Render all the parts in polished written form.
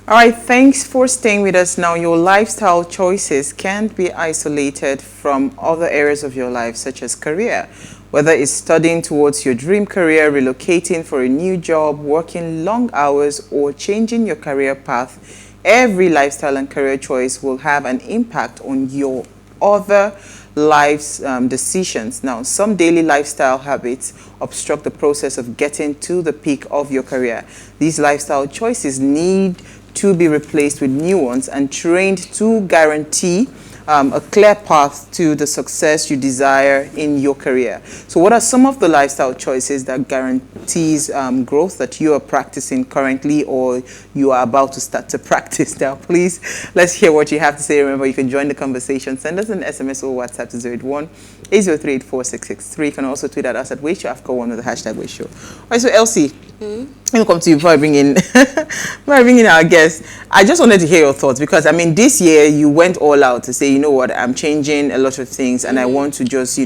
All right, thanks for staying with us. Now, your lifestyle choices can't be isolated from other areas of your life, such as career. Whether it's studying towards your dream career, relocating for a new job, working long hours, or changing your career path, every lifestyle and career choice will have an impact on your other life's decisions. Now, some daily lifestyle habits obstruct the process of getting to the peak of your career. These lifestyle choices need to be replaced with new ones and trained to guarantee a clear path to the success you desire in your career. So what are some of the lifestyle choices that guarantees growth that you are practicing currently or you are about to start to practice now? Please, let's hear what you have to say. Remember, you can join the conversation. Send us an SMS or WhatsApp to 081-803-8663. You can also tweet at us at PlusTvAfrica1 with the hashtag WaitShow. All right, so Elsie, let me come to you before I bring in our guest. I just wanted to hear your thoughts because, I mean, this year you went all out to say, you know what, I'm changing a lot of things and I want to just,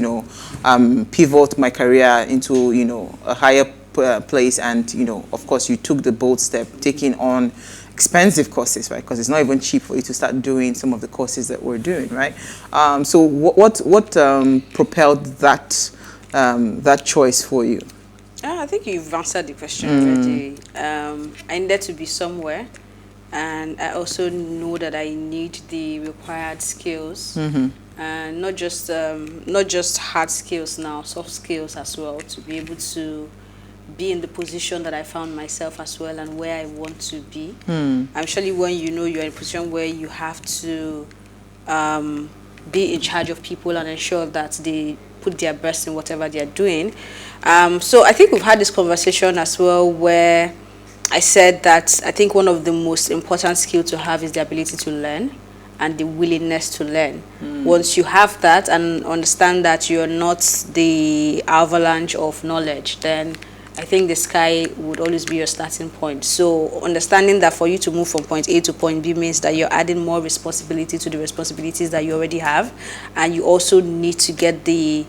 pivot my career into, a higher place. And, of course, you took the bold step, taking on expensive courses, right? Because it's not even cheap for you to start doing some of the courses that we're doing, right? So what propelled that choice for you? I think you've answered the question already. I needed to be somewhere, and I also know that I need the required skills, and not just hard skills now, soft skills as well, to be able to be in the position that I found myself as well and where I want to be. I'm surely when you're in a position where you have to be in charge of people and ensure that they put their best in whatever they are doing. So I think we've had this conversation as well where I said that I think one of the most important skills to have is the ability to learn and the willingness to learn. Once you have that and understand that you're not the avalanche of knowledge, then I think the sky would always be your starting point. So understanding that for you to move from point A to point B means that you're adding more responsibility to the responsibilities that you already have. And you also need to get the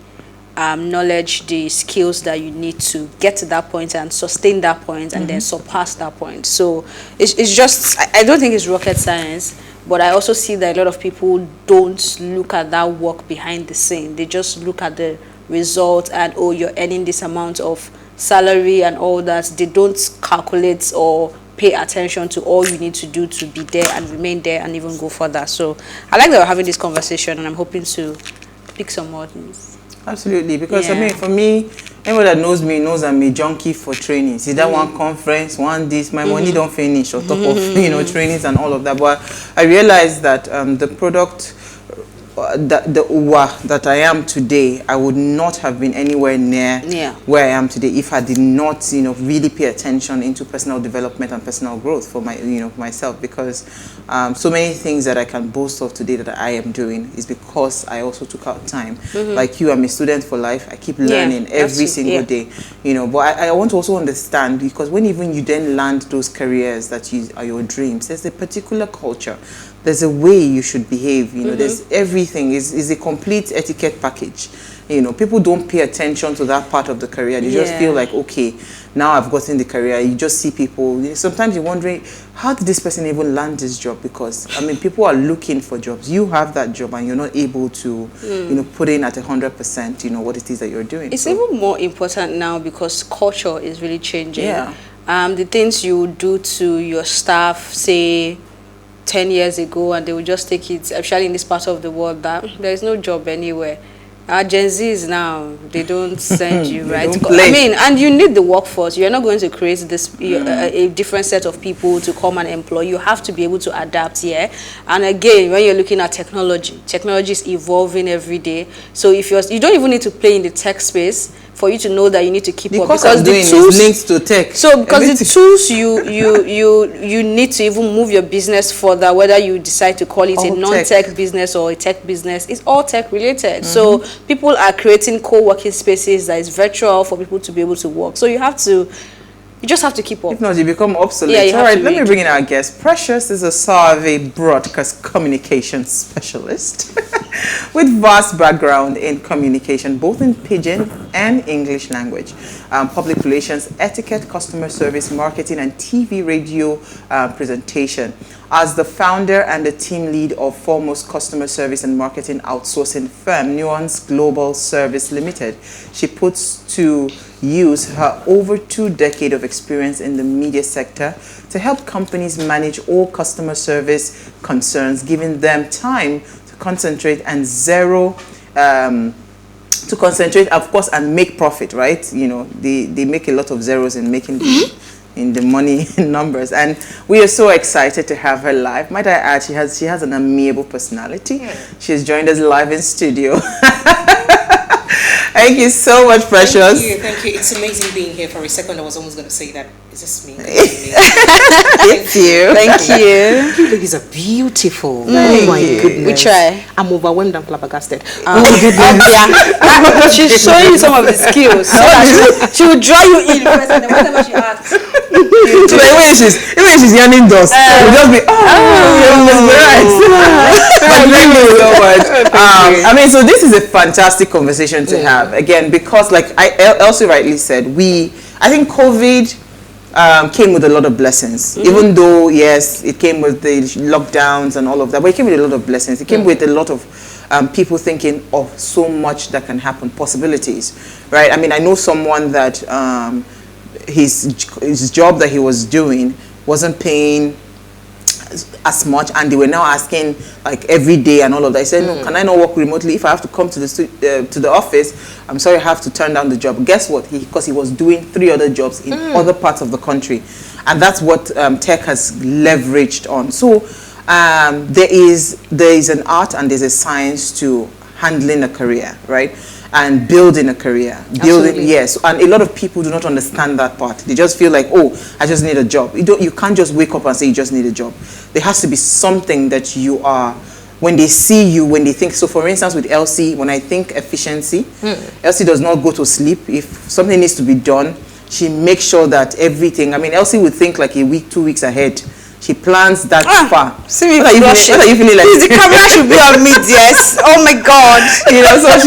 knowledge, the skills that you need to get to that point and sustain that point and then surpass that point. So it's just, I don't think it's rocket science, but I also see that a lot of people don't look at that work behind the scene. They just look at the result and, oh, you're earning this amount of salary and all that. They don't calculate or pay attention to all you need to do to be there and remain there and even go further. So I like that we're having this conversation and I'm hoping to pick some more things. Absolutely, because I mean, for me, anyone that knows me knows I'm a junkie for training. See that one conference, one this, my money don't finish on top of trainings and all of that. But I realized that the product that I am today, I would not have been anywhere near where I am today if I did not, really pay attention into personal development and personal growth for my, myself. Because so many things that I can boast of today that I am doing is because I also took out time. Like you, I'm a student for life. I keep learning every single day, But I want to also understand, because when even you then land those careers that are your dreams, there's a particular culture. There's a way you should behave, there's everything is a complete etiquette package. People don't pay attention to that part of the career. They just feel like, okay, now I've gotten the career. You just see people, sometimes you're wondering, how did this person even land this job? Because, I mean, people are looking for jobs. You have that job and you're not able to, put in at 100%, what it is that you're doing. It's even more important now because culture is really changing. The things you do to your staff, say, 10 years ago, and they would just take it, especially in this part of the world, that there is no job anywhere. Our Gen Zs now, they don't send you, right? I mean, and you need the workforce. You're not going to create this a different set of people to come and employ. You have to be able to adapt here. And again, when you're looking at technology is evolving every day. So if you don't even need to play in the tech space for you to know that you need to keep up, because the tools linked to tech. So because the tools you need to even move your business further, whether you decide to call it a non-tech business or a tech business, it's all tech related. So people are creating co-working spaces that is virtual for people to be able to work. So you just have to keep up. If not, you become obsolete. All right, let me bring in our guest. Precious is a survey broadcast communication specialist. with vast background in communication, both in Pidgin and English language, public relations, etiquette, customer service, marketing, and TV radio presentation. As the founder and the team lead of foremost customer service and marketing outsourcing firm, Nuance Global Service Limited, she puts to use her over 2 decades of experience in the media sector to help companies manage all customer service concerns, giving them time to concentrate and of course, and make profit, right? You know, they make a lot of zeros in making in the money numbers, and we are so excited to have her live. Might I add, she has an amiable personality. Yeah. She's joined us live in studio. Thank you so much, Precious. Thank you. It's amazing being here. For a second, I was almost going to say that. Is this me? It's you. Thank you. You ladies are beautiful. Thank my you. goodness. We try. I'm overwhelmed and flabbergasted. Yeah. She's showing you some of the skills so that she will draw you in first, and then whatever she asks. So even she's yawning dust, we'll just be thank you so much. I mean, so this is a fantastic conversation to have, again, because like Elsie rightly said, I think COVID came with a lot of blessings, even though yes, it came with the lockdowns and all of that, but it came with a lot of blessings. It came with a lot of people thinking of so much that can happen, possibilities, right? I mean, I know someone that his job that he was doing wasn't paying as much, and they were now asking like every day and all of that. I said, no, can I not work remotely? If I have to come to the office, I'm sorry, I have to turn down the job. Guess what? Because he was doing 3 other jobs in other parts of the country, and that's what tech has leveraged on. So there is an art and there's a science to handling a career, right? And building a career. Building, yes. And a lot of people do not understand that part. They just feel like, oh, I just need a job. You can't just wake up and say you just need a job. There has to be something that you are, when they see you, when they think. So for instance, with Elsie, when I think efficiency, Elsie does not go to sleep. If something needs to be done, she makes sure that everything, I mean, Elsie would think like a week, 2 weeks ahead. She plans that far. See me what are you feeling like? The camera should be on me, yes. Oh my God. You know, so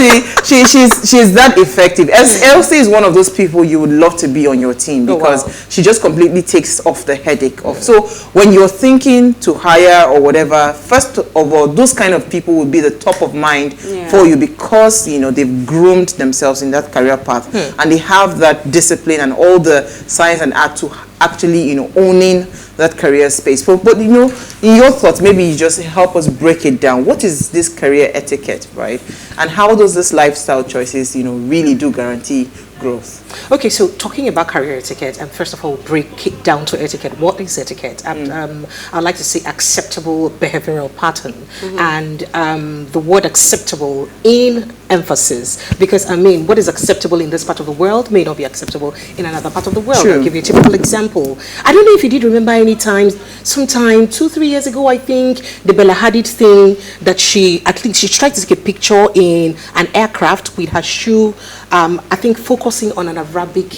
she's that effective. Elsie is one of those people you would love to be on your team, because she just completely takes off the headache of. So when you're thinking to hire or whatever, first of all, those kind of people will be the top of mind for you, because you know they've groomed themselves in that career path and they have that discipline and all the science and art to actually, you know, owning that career space. But you know, in your thoughts, maybe you just help us break it down. What is this career etiquette, right? And how does this lifestyle choices, you know, really do guarantee growth? Okay, so talking about career etiquette, and first of all, break it down to etiquette. What is etiquette? I'd like to say acceptable behavioral pattern, and the word acceptable in emphasis, because I mean, what is acceptable in this part of the world may not be acceptable in another part of the world. I'll give you a typical example. I don't know if you did remember any time, sometime 2-3 years ago, I think, the Bella Hadid thing that she tried to take a picture in an aircraft with her shoe, I think focusing on an Arabic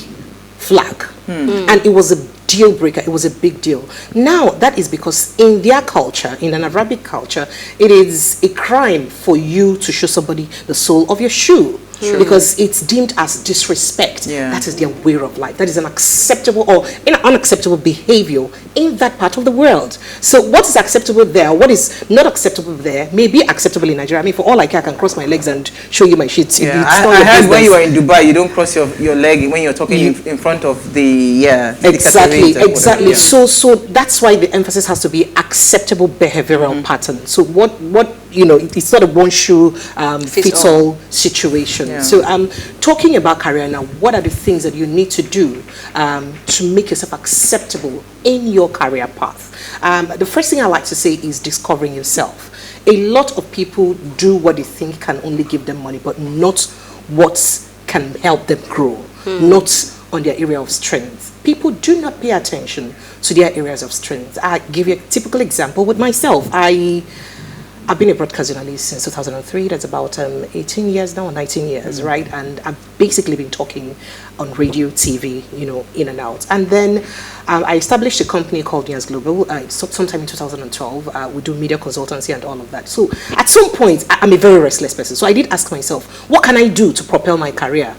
flag, and it was a deal breaker. It was a big deal. Now that is because in their culture, in an Arabic culture, it is a crime for you to show somebody the sole of your shoe. Because it's deemed as disrespect. That is their way of life. That is an acceptable or unacceptable behavior in that part of the world. So what is acceptable there, what is not acceptable there, may be acceptable in Nigeria. I mean, for all I care, I can cross my legs and show you my shit. I heard when you are in Dubai, you don't cross your leg when you're talking in front of the exactly. So that's why the emphasis has to be acceptable behavioral pattern. So what you know, it's not a one shoe fits all situation. So talking about career now, what are the things that you need to do to make yourself acceptable in your career path? The first thing I like to say is discovering yourself. A lot of people do what they think can only give them money, but not what can help them grow, not on their area of strength. People do not pay attention to their areas of strength. I give you a typical example with myself. I've been a broadcast journalist since 2003. That's about 18 years now, or 19 years, right? And I've basically been talking on radio, TV, in and out. And then I established a company called News Global sometime in 2012. We do media consultancy and all of that. So at some point, I'm a very restless person. So I did ask myself, what can I do to propel my career?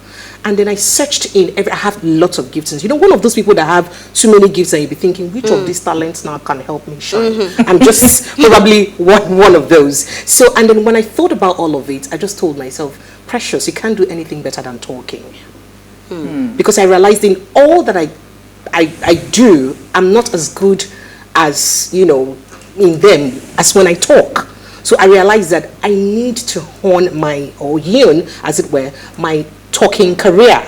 And then I searched I have lots of gifts. One of those people that have too many gifts and you'll be thinking, which of these talents now can help me shine? I'm just probably one of those. So, and then when I thought about all of it, I just told myself, Precious, you can't do anything better than talking. Because I realized in all that I do, I'm not as good as, in them as when I talk. So I realized that I need to hone as it were, my talking career,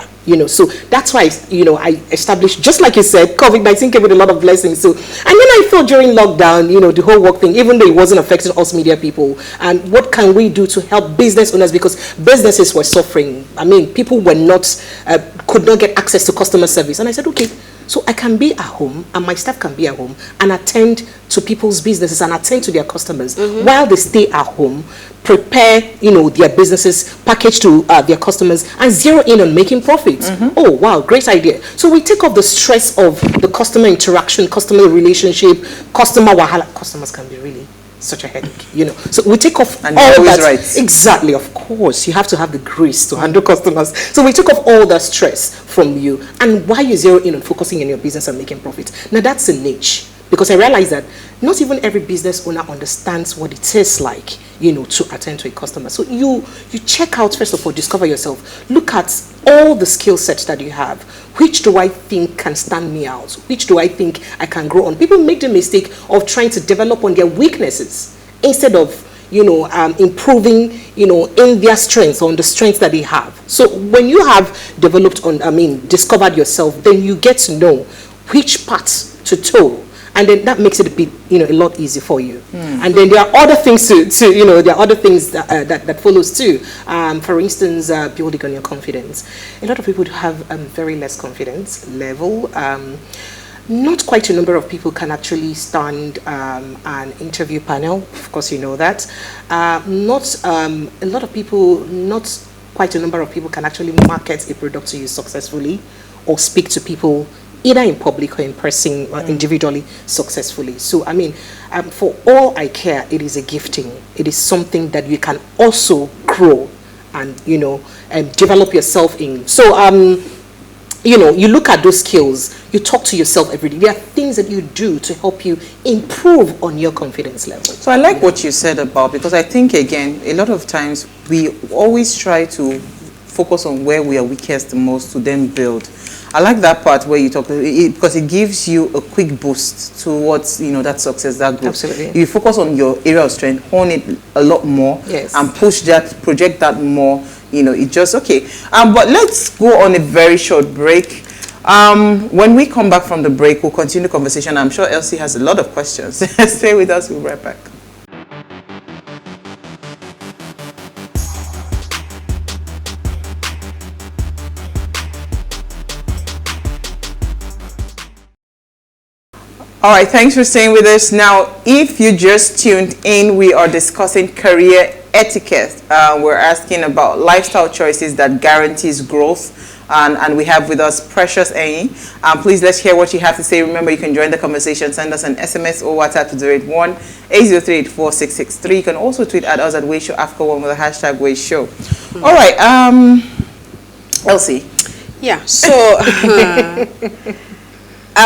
so that's why, I established, just like you said, COVID-19 came with a lot of blessings. So, and then I thought during lockdown, the whole work thing, even though it wasn't affecting us media people, and what can we do to help business owners, because businesses were suffering. I mean, people were could not get access to customer service. And I said, okay, so I can be at home and my staff can be at home and attend to people's businesses and attend to their customers while they stay at home, prepare, their businesses, package to their customers and zero in on making profits. Oh, wow, great idea. So we take off the stress of the customer interaction, customer relationship, customer wahala. Customers can be really such a headache, So we take off and all that. Right. Exactly, of course. You have to have the grace to handle customers. So we take off all that stress from you. And why you zero in on focusing on your business and making profit? Now that's a niche. Because I realize that not even every business owner understands what it is like, to attend to a customer. So you check out, first of all, discover yourself. Look at all the skill sets that you have. Which do I think can stand me out? Which do I think I can grow on? People make the mistake of trying to develop on their weaknesses instead of, improving, in their strengths, on the strengths that they have. So when you have discovered yourself, then you get to know which parts to toe. And then that makes it a bit, a lot easier for you. And then there are other things there are other things that follows too. For instance, building on your confidence. A lot of people have very less confidence level. Not quite a number of people can actually stand an interview panel. Of course, you know that. Not quite a number of people can actually market a product to you successfully or speak to people either in public or in person or individually successfully. So, for all I care, it is a gifting. It is something that you can also grow and, develop yourself in. So, you look at those skills, you talk to yourself every day. There are things that you do to help you improve on your confidence level. So I like what you said about, because I think, again, a lot of times we always try to focus on where we are weakest the most to then build. I like that part where you talk, because it gives you a quick boost towards, that success, that growth. Absolutely. If you focus on your area of strength, hone it a lot more, yes, and push that, project that more, it just, okay. But let's go on a very short break. When we come back from the break, we'll continue the conversation. I'm sure Elsie has a lot of questions. Stay with us, we'll be right back. All right, thanks for staying with us. Now, if you just tuned in, we are discussing career etiquette. We're asking about lifestyle choices that guarantees growth. And we have with us Precious Enyi. Please, let's hear what you have to say. Remember, you can join the conversation. Send us an SMS or WhatsApp to 081-803-8663. You can also tweet at us at WayShowAfrica1 with the hashtag WayShow. All right, Elsie. Yeah, so...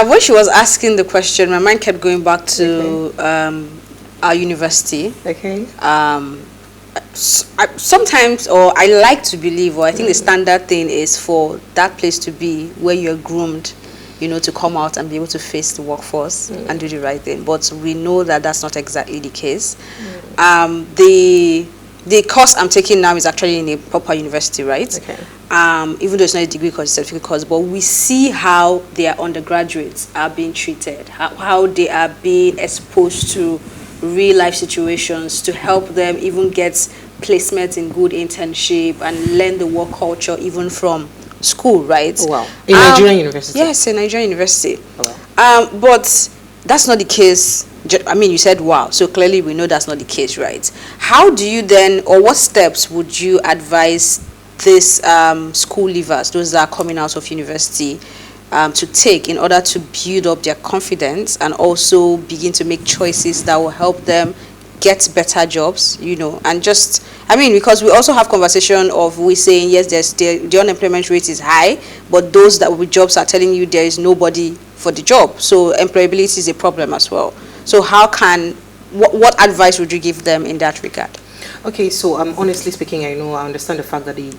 when she was asking the question, my mind kept going back to our university. Okay. Sometimes, or I like to believe, or I think the standard thing is for that place to be where you're groomed, to come out and be able to face the workforce and do the right thing. But we know that that's not exactly the case. The course I'm taking now is actually in a proper university, right? Okay. Even though it's not a degree course, it's a certificate course, but we see how their undergraduates are being treated, how they are being exposed to real life situations to help them even get placement in good internship and learn the work culture even from school, right? Oh, wow. In Nigerian university? Yes, in Nigerian university. Oh, wow. But that's not the case I mean, you said wow, so clearly we know that's not the case, right? How do you then, or what steps would you advise these school leavers, those that are coming out of university, to take in order to build up their confidence and also begin to make choices that will help them get better jobs, and just, I mean, because we also have conversation of we saying, yes, the unemployment rate is high, but those that with jobs are telling you there is nobody for the job. So employability is a problem as well. So what advice would you give them in that regard? Okay, so honestly speaking, I understand the fact that the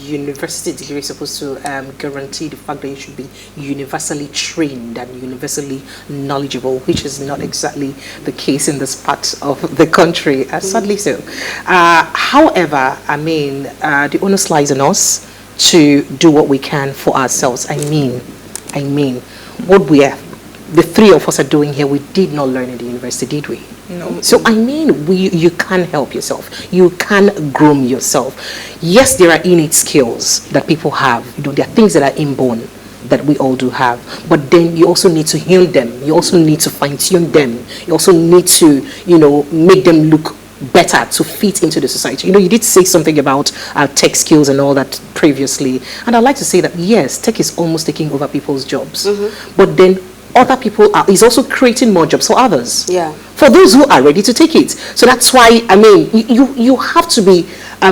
university degree is supposed to guarantee the fact that you should be universally trained and universally knowledgeable, which is not exactly the case in this part of the country, sadly so. However, I mean, the onus lies on us to do what we can for ourselves. I mean, what the three of us are doing here, we did not learn in the university, did we? No. So I mean, you can help yourself. You can groom yourself. Yes, there are innate skills that people have. There are things that are inborn that we all do have. But then you also need to heal them. You also need to fine-tune them. You also need to, make them look better to fit into the society. You did say something about tech skills and all that previously. And I'd like to say that, yes, tech is almost taking over people's jobs. But then other people is also creating more jobs for others. Yeah. For those who are ready to take it. So that's why, I mean, you have to be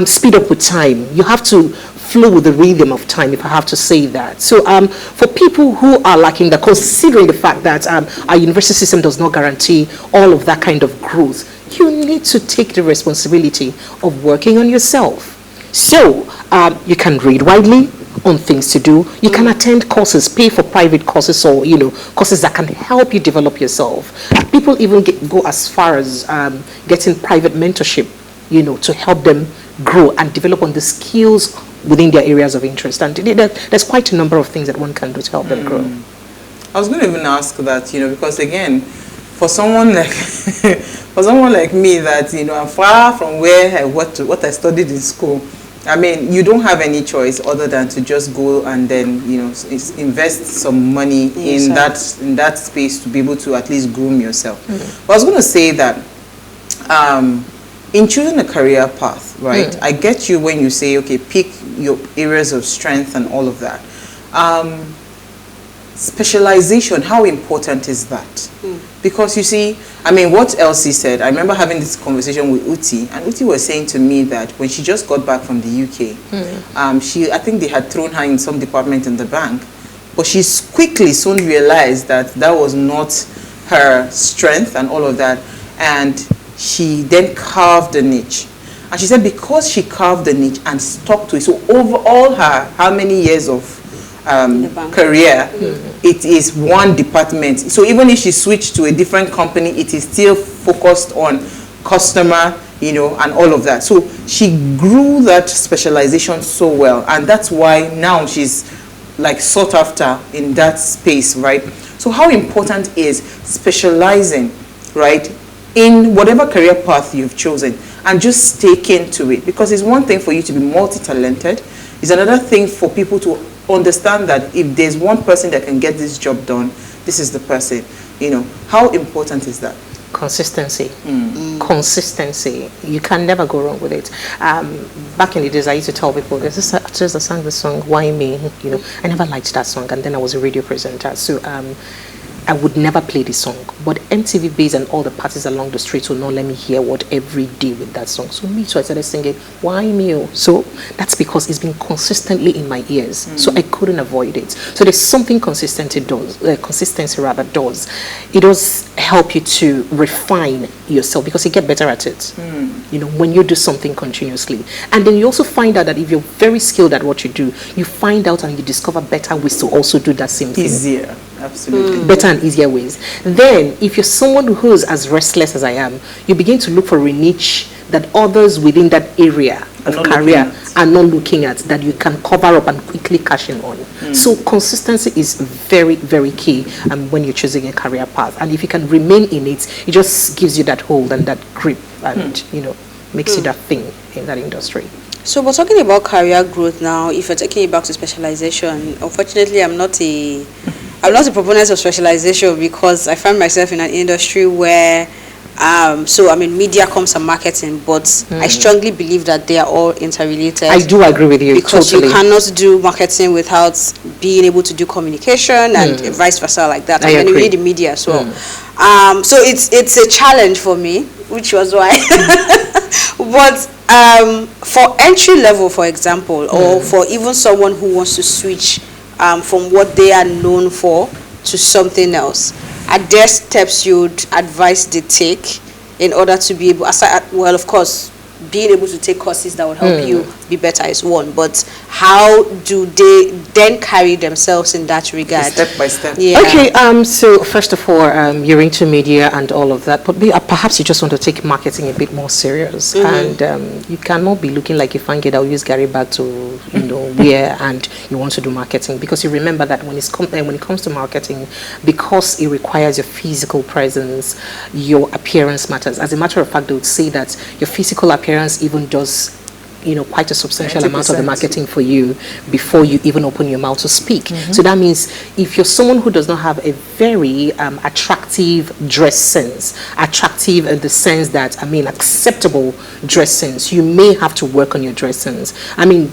speed up with time. You have to flow with the rhythm of time, if I have to say that. So for people who are lacking that, considering the fact that our university system does not guarantee all of that kind of growth, you need to take the responsibility of working on yourself. So you can read widely on things to do. You can attend courses, pay for private courses, or courses that can help you develop yourself. People even go as far as getting private mentorship, to help them grow and develop on the skills within their areas of interest. And there's quite a number of things that one can do to help them grow. I was going to even ask that, because again, for someone like me that I'm far from where what I studied in school. I mean, you don't have any choice other than to just go and then invest some money in that space to be able to at least groom yourself. But I was going to say that in choosing a career path, right? I get you when you say, okay, pick your areas of strength and all of that. Specialization, how important is that? Because you see, I mean, what Elsie said, I remember having this conversation with Uti, and Uti was saying to me that when she just got back from the UK, I think they had thrown her in some department in the bank, but she quickly soon realized that that was not her strength and all of that, and she then carved a niche. And she said because she carved the niche and stuck to it, so over all her, how many years of career, it is one department. So even if she switched to a different company, it is still focused on customer, and all of that. So she grew that specialization so well, and that's why now she's like sought after in that space, right? So how important is specializing, right, in whatever career path you've chosen, and just sticking to it? Because it's one thing for you to be multi-talented, it's another thing for people to understand that if there's one person that can get this job done, this is the person. How important is that? Consistency. Consistency. You can never go wrong with it. Back in the days, I used to tell people, there's this artist that sang the song, Why Me? I never liked that song, and then I was a radio presenter. So I would never play the song, but MTV Base and all the parties along the street will not let me hear what every day with that song. So I started singing, Why Me? So that's because it's been consistently in my ears, so I couldn't avoid it. So there's something consistency does. It does help you to refine yourself because you get better at it. When you do something continuously, and then you also find out that if you're very skilled at what you do, you find out and you discover better ways to also do that same thing. Easier. Absolutely. Better and easier ways. Then, if you're someone who's as restless as I am, you begin to look for a niche that others within that area of career are not looking at, that you can cover up and quickly cash in on. So consistency is very, very key when you're choosing a career path. And if you can remain in it, it just gives you that hold and that grip and, makes you that thing in that industry. So we're talking about career growth now. If you're taking it back to specialization, unfortunately, I'm not a I'm not a proponent of specialization because I find myself in an industry where media comes and marketing, but I strongly believe that they are all interrelated. I do agree with you, because totally. you cannot do marketing without being able to do communication and vice versa like that. And then you need the media as well. So it's a challenge for me, which was why. But for entry level, for example, or for even someone who wants to switch from what they are known for to something else, are there steps you'd advise they take in order to be able, well, of course, being able to take courses that will help you be better is one, but how do they then carry themselves in that regard? Step by step. Yeah. Okay, so first of all, you're into media and all of that, but perhaps you just want to take marketing a bit more serious, and you cannot be looking like a fine kid that will use Gary bag to, wear, and you want to do marketing, because you remember that when it comes to marketing, because it requires your physical presence, your appearance matters. As a matter of fact, they would say that your physical appearance even does quite a substantial 90%. Amount of the marketing for you before you even open your mouth to speak. So that means if you're someone who does not have a very attractive dress sense, attractive in the sense that, acceptable dress sense, you may have to work on your dress sense. I'm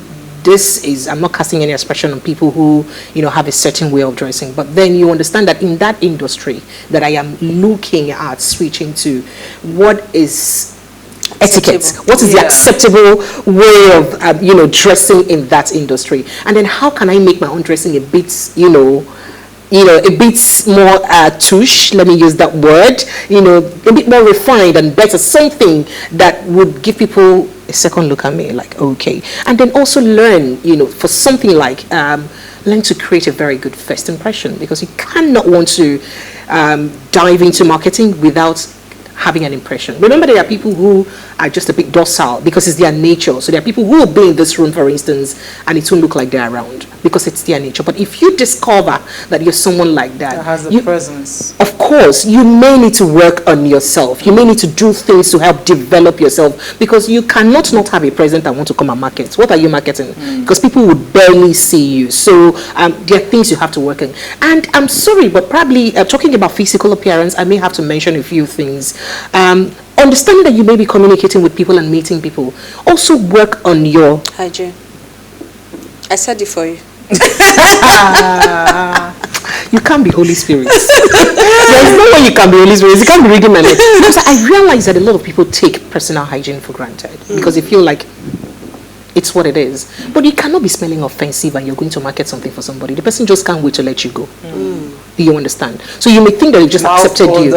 not casting any aspersion on people who, have a certain way of dressing, but then you understand that in that industry that I am looking at switching to, what is etiquette? What is the acceptable way of, dressing in that industry? And then how can I make my own dressing a bit, a bit more touche, let me use that word, a bit more refined and better, something that would give people a second look at me like, okay. And then also learn, for something like, learn to create a very good first impression, because you cannot want to dive into marketing without having an impression. Remember, there are people who are just a bit docile because it's their nature. So there are people who will be in this room, for instance, and it won't look like they're around because it's their nature. But if you discover that you're someone like that has the presence, of course, you may need to work on yourself. You may need to do things to help develop yourself, because you cannot not have a presence and want to come and market. What are you marketing? Because people would barely see you. So there are things you have to work on. And I'm sorry, but probably talking about physical appearance, I may have to mention a few things. Understanding that you may be communicating with people and meeting people. Also work on your hygiene. I said it for you. You can't be Holy Spirit. There's no way you can be Holy Spirit. You can't be reading my lips. Because I realize that a lot of people take personal hygiene for granted because they feel like it's what it is. But you cannot be smelling offensive and you're going to market something for somebody. The person just can't wait to let you go. Do you understand? So you may think that they just accepted you.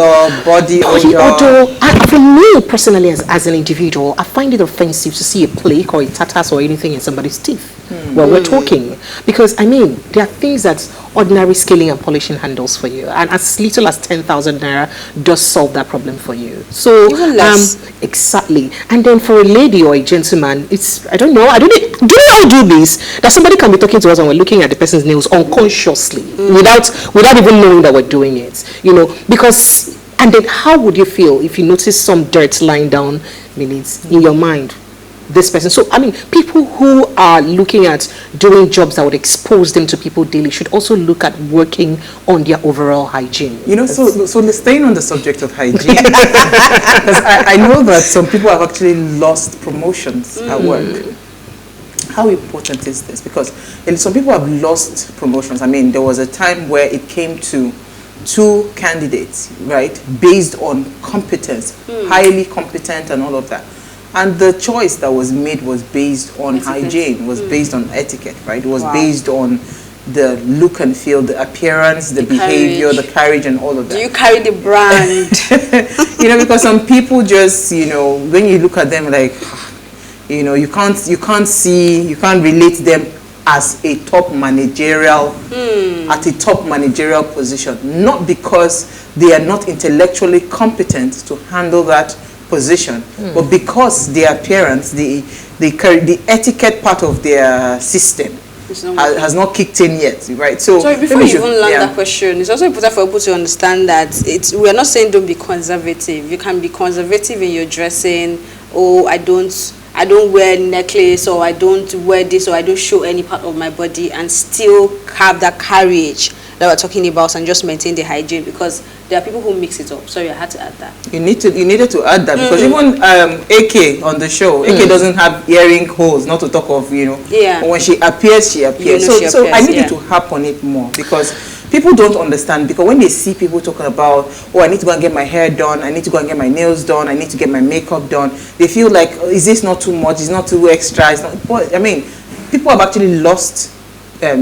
Body odor. And for me personally, as an individual, I find it offensive to see a plaque or a tattoo or anything in somebody's teeth while we're talking. Because, there are things that ordinary scaling and polishing handles for you. And as little as 10,000 naira does solve that problem for you. So, even less. Exactly. And then for a lady or a gentleman, it's, do you know how to do this? That somebody can be talking to us and we're looking at the person's nails unconsciously without even knowing that we're doing it, because, and then how would you feel if you notice some dirt lying down in your mind, this person? So, people who are looking at doing jobs that would expose them to people daily should also look at working on their overall hygiene. So staying on the subject of hygiene, because I know that some people have actually lost promotions at work. How important is this? Because some people have lost promotions. There was a time where it came to 2 candidates, right, based on competence, highly competent and all of that. And the choice that was made was based on hygiene, was based on etiquette, right? It was based on the look and feel, the appearance, the behavior, the courage and all of that. Do you carry the brand? Because some people just, when you look at them like, you can't relate them as a top managerial, at a top managerial position, not because they are not intellectually competent to handle that position, but because their appearance, the etiquette part of their system has not kicked in yet, right? So before you even land that question, it's also important for people to understand that we are not saying don't be conservative. You can be conservative in your dressing. I don't wear necklace, or I don't wear this, or I don't show any part of my body, and still have that courage that we're talking about and just maintain the hygiene, because there are people who mix it up. Sorry, I had to add that. You needed to add that because even AK on the show, AK doesn't have earring holes, not to talk of, Yeah. when she appears, she appears. So I needed to harp on it more because people don't understand, because when they see people talking about, oh, I need to go and get my hair done, I need to go and get my nails done, I need to get my makeup done, they feel like, oh, is this not too much? It's not too extra. It's not, but, I mean, people have actually lost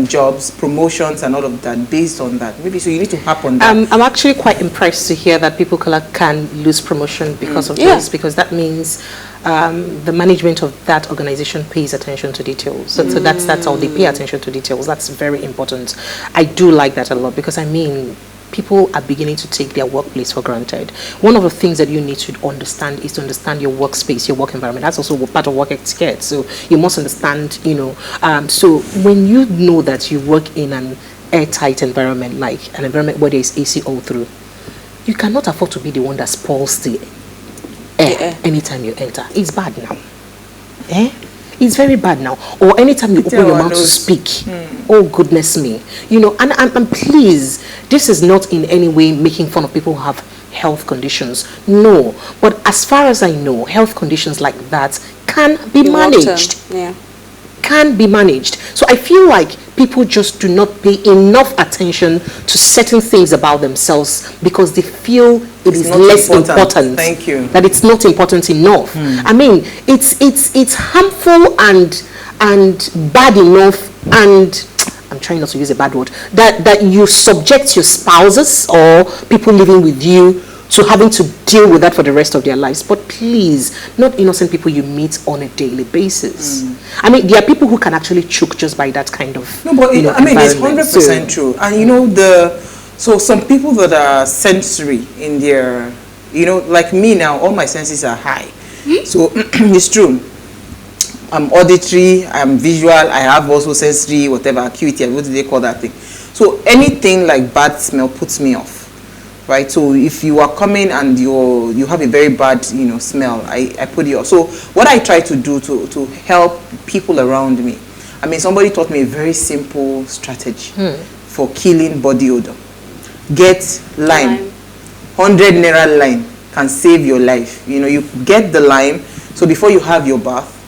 jobs, promotions, and all of that based on that. Maybe so you need to harp on that. I'm actually quite impressed to hear that people can lose promotion because of this, because that means the management of that organization pays attention to details. So that's all, they pay attention to details. That's very important. I do like that a lot, because I mean, people are beginning to take their workplace for granted. One of the things that you need to understand is to understand your workspace, your work environment. That's also part of work etiquette. So you must understand, so when you know that you work in an airtight environment, like an environment where there is AC all through, you cannot afford to be the one that spoils the air anytime you enter. It's bad now. It's very bad now. Or anytime you open your mouth to speak, oh goodness me. And please, this is not in any way making fun of people who have health conditions. No. But as far as I know, health conditions like that can be managed. Yeah. Can be managed. So I feel like people just do not pay enough attention to certain things about themselves because they feel it is less important. Thank you. That it's not important enough. I mean, it's harmful and bad enough, and I'm trying not to use a bad word, that you subject your spouses or people living with you to having to deal with that for the rest of their lives. But please, not innocent people you meet on a daily basis. I mean, there are people who can actually choke just by that kind of No, but I mean, it's 100% true. And so some people that are sensory in their, like me now, all my senses are high. So it's true. I'm auditory, I'm visual, I have also sensory, whatever, acuity, what do they call that thing? So anything like bad smell puts me off. Right, so if you are coming and you have a very bad smell, I put you off. So what I try to do to help people around me, I mean, somebody taught me a very simple strategy for killing body odor. Get lime. 100 naira lime can save your life. You get the lime, so before you have your bath,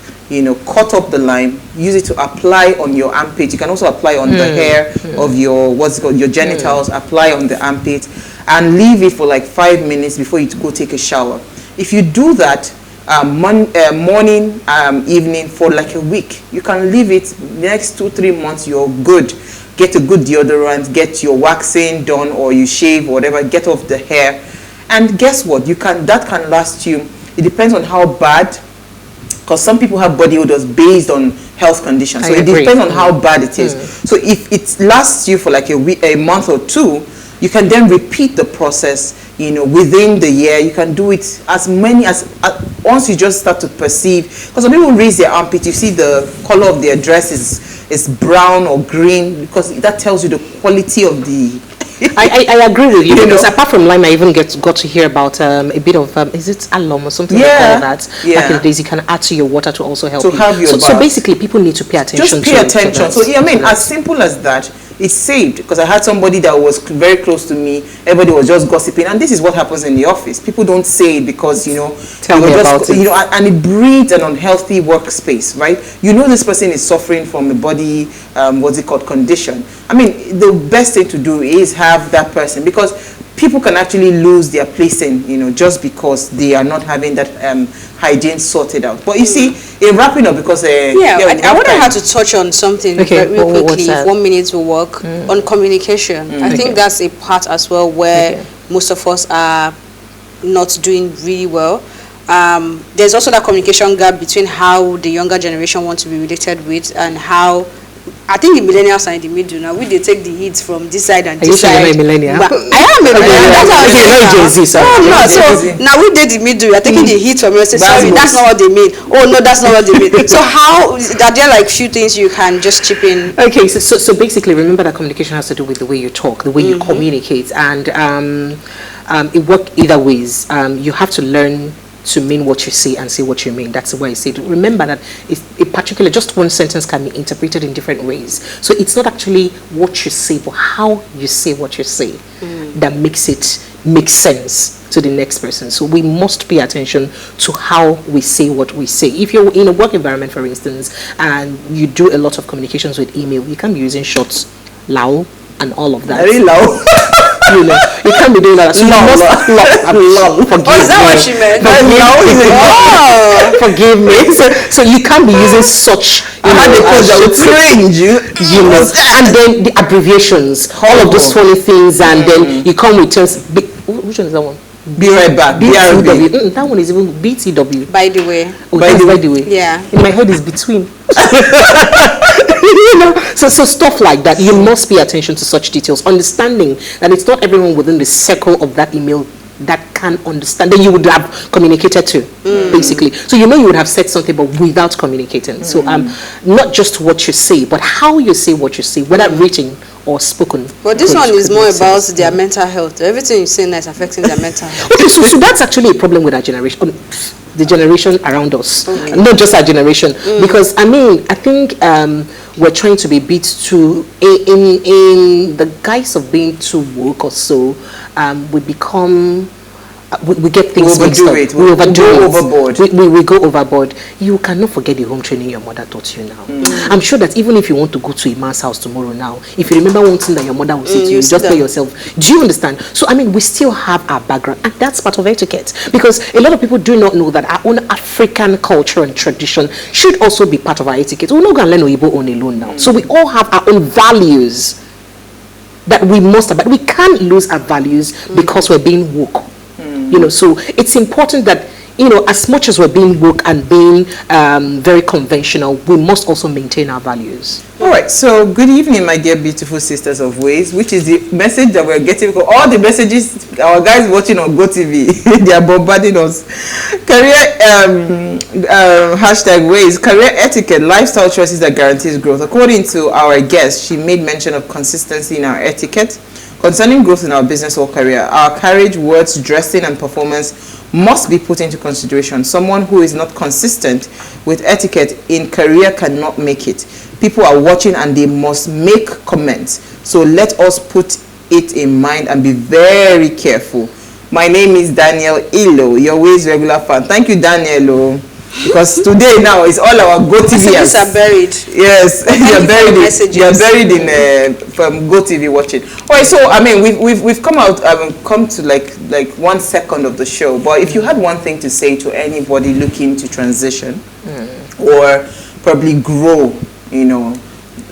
cut up the lime, use it to apply on your armpit. You can also apply on the hair of your your genitals, apply on the armpit, and leave it for like 5 minutes before you go take a shower. If you do that morning, evening for like a week, you can leave it. Next 2-3 months, you're good. Get a good deodorant, get your waxing done, or you shave, whatever, get off the hair, and guess what? That can last you. It depends on how bad, because some people have body odors based on health conditions. So it depends on how bad it is. So if it lasts you for like a month or two, you can then repeat the process, within the year. You can do it as many as once you just start to perceive. Because some people raise their armpit, you see the color of their dress is brown or green, because that tells you the quality of the... I agree with you, because apart from lime, I even got to hear about a bit of is it alum or something like that. Back in the days, you can add to your water to also help you. So basically, people need to pay attention. Just pay attention. So I mean, as simple as that, it's saved. Because I had somebody that was very close to me. Everybody was just gossiping, and this is what happens in the office. People don't say it because Tell me about it. And it breeds an unhealthy workspace, right? This person is suffering from a body condition. I mean, the best thing to do is have that person, because people can actually lose their placing, just because they are not having that hygiene sorted out. But you see, in wrapping up, because I want to have to touch on something real quickly. If 1 minute will work on communication. I think that's a part as well where most of us are not doing really well. There's also that communication gap between how the younger generation wants to be related with and how I think the millennials are in the middle now. We they take the heat from this side and this side. Are you sure you're a millennial? But I am a millennial. That's how I say so now we did the middle. You're taking the heat from us. Sorry, that's not what they mean. Oh no, that's not what they mean. So how are there like few things you can just chip in? Okay, so basically, remember that communication has to do with the way you talk, the way you communicate, and it works either ways. You have to learn to mean what you say and say what you mean. That's why I say, remember that a particular, just one sentence can be interpreted in different ways. So it's not actually what you say, but how you say what you say that makes it make sense to the next person. So we must pay attention to how we say what we say. If you're in a work environment, for instance, and you do a lot of communications with email, you can be using shorts, lao, and all of that. Very low. You know, you can't be doing that. So you must forgive Oh, is that me. what she meant? Forgive me. So you can't be using such. I had the post that would cringe you. You know, and then the abbreviations, all of those funny things, and then you come with terms. Which one is that one? Be right back. BTW. That one is even BTW. By the way. Oh, by the way. Yeah. In my head is between. You know, so stuff like that. You must pay attention to such details, understanding that it's not everyone within the circle of that email that can understand that you would have communicated to, basically. So you know you would have said something, but without communicating. So not just what you say, but how you say what you say, whether written or spoken. But this one is more about their mental health. Everything you say now is affecting their mental health. Okay, so that's actually a problem with our generation. The generation around us, not just our generation, because I think we're trying to be beat to in the guise of being too woke or so. We become we get things mixed up. We overboard. We go overboard. You cannot forget the home training your mother taught you now. I'm sure that even if you want to go to a man's house tomorrow now, if you remember one thing that your mother will say to you, just tell yourself, do you understand? So we still have our background, and that's part of etiquette, because a lot of people do not know that our own African culture and tradition should also be part of our etiquette. We're not going to learn Oyibo on alone now. So we all have our own values that we must have, but we can't lose our values because we're being woke. You know, so it's important that, you know, as much as we're being woke and being very conventional, we must also maintain our values. All right, so good evening, my dear beautiful sisters of Ways, which is the message that we're getting. All the messages our guys watching on GoTV, they are bombarding us. Hashtag Ways, career etiquette, lifestyle choices that guarantees growth. According to our guest, she made mention of consistency in our etiquette. Concerning growth in our business or career, our carriage, words, dressing, and performance must be put into consideration. Someone who is not consistent with etiquette in career cannot make it. People are watching and they must make comments. So let us put it in mind and be very careful. My name is Daniel Ilo, your Ways regular fan. Thank you, Daniel. Because today now is all our GoTV. Messages are buried. Yes, you're buried in from GoTV watching. All right, so we've come to like 1 second of the show. But if you had one thing to say to anybody looking to transition or probably grow, you know,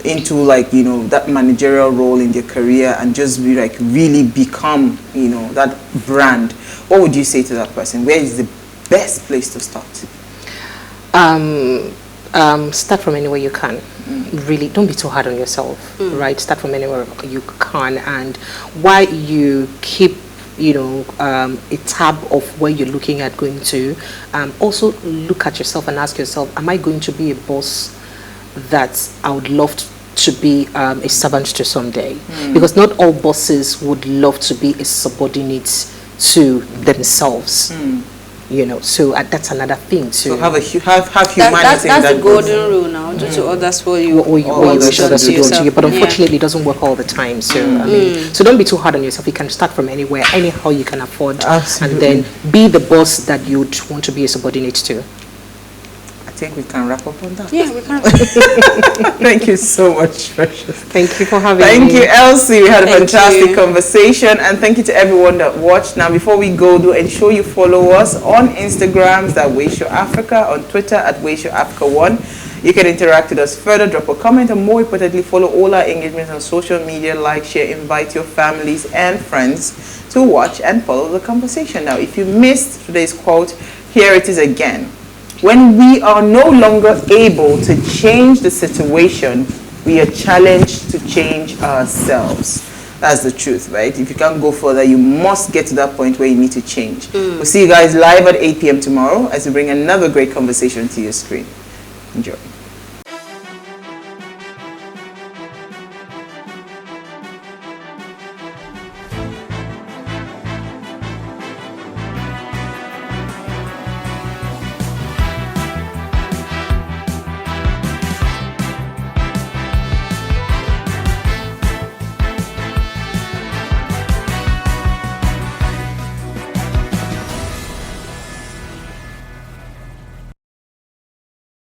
into that managerial role in their career and just be really become, that brand, what would you say to that person? Where is the best place to start? Start from anywhere you can. Really, don't be too hard on yourself, right? Start from anywhere you can, and while you keep a tab of where you're looking at going to, also look at yourself and ask yourself, am I going to be a boss that I would love to be a servant to someday? Because not all bosses would love to be a subordinate to themselves. So that's another thing too. So have humanity. That's the golden rule now. Do to others what you wish others to do to you. But unfortunately, it doesn't work all the time. So so don't be too hard on yourself. You can start from anywhere, anyhow you can afford, and then be the boss that you'd want to be a subordinate to. I think we can wrap up on that. Yeah, we can. Thank you so much, Precious. Thank you for having me. Thank you, Elsie. We had a fantastic conversation, and thank you to everyone that watched. Now, before we go, do ensure you follow us on Instagram at PlusTvAfrica, on Twitter at PlusTvAfrica1. You can interact with us further, drop a comment, and more importantly, follow all our engagements on social media, like, share, invite your families and friends to watch and follow the conversation. Now, if you missed today's quote, here it is again. When we are no longer able to change the situation, we are challenged to change ourselves. That's the truth, right? If you can't go further, you must get to that point where you need to change. We'll see you guys live at 8 p.m. tomorrow as we bring another great conversation to your screen. Enjoy.